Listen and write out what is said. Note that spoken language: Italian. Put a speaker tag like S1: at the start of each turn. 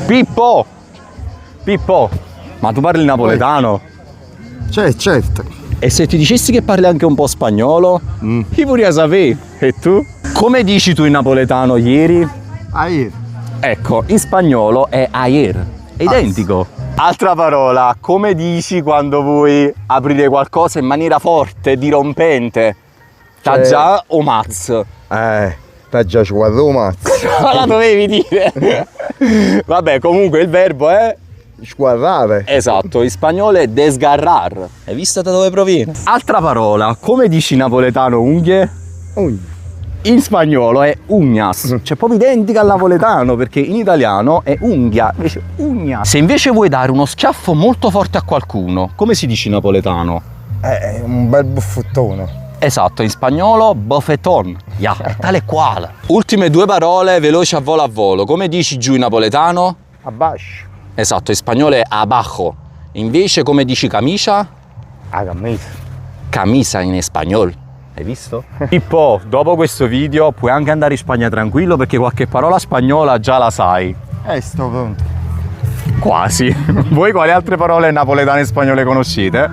S1: Pippo! Pippo! Ma tu parli napoletano?
S2: Certo.
S1: E se ti dicessi che parli anche un po' spagnolo? Chi vorrei sapere? E tu? Come dici tu in napoletano ieri?
S2: Ayer.
S1: Ecco, in spagnolo è ayer. È identico. Altra parola, come dici quando vuoi aprire qualcosa in maniera forte, dirompente? Taggià o maz?
S2: T'ha già sguardato mazzo.
S1: Ma la dovevi dire! Vabbè, comunque il verbo è...
S2: Sguardare.
S1: Esatto, in spagnolo è desgarrar. Hai visto da dove proviene? Altra parola, come dici in napoletano unghie? In spagnolo è uñas, cioè proprio identica al napoletano, perché in italiano è unghia, invece ugna. Se invece vuoi dare uno schiaffo molto forte a qualcuno, come si dice in napoletano?
S2: È un bel buffottone.
S1: Esatto, in spagnolo bofeton, yeah, è tale quale. Ultime due parole veloci a volo, come dici giù in napoletano?
S2: Abbascio.
S1: Esatto, in spagnolo è abajo, invece come dici camicia?
S2: A camisa.
S1: Camisa in spagnolo. Hai visto? Pippo, dopo questo video puoi anche andare in Spagna tranquillo perché qualche parola spagnola già la sai.
S2: Sto pronto.
S1: Quasi. Voi quali altre parole napoletane e spagnole conoscete?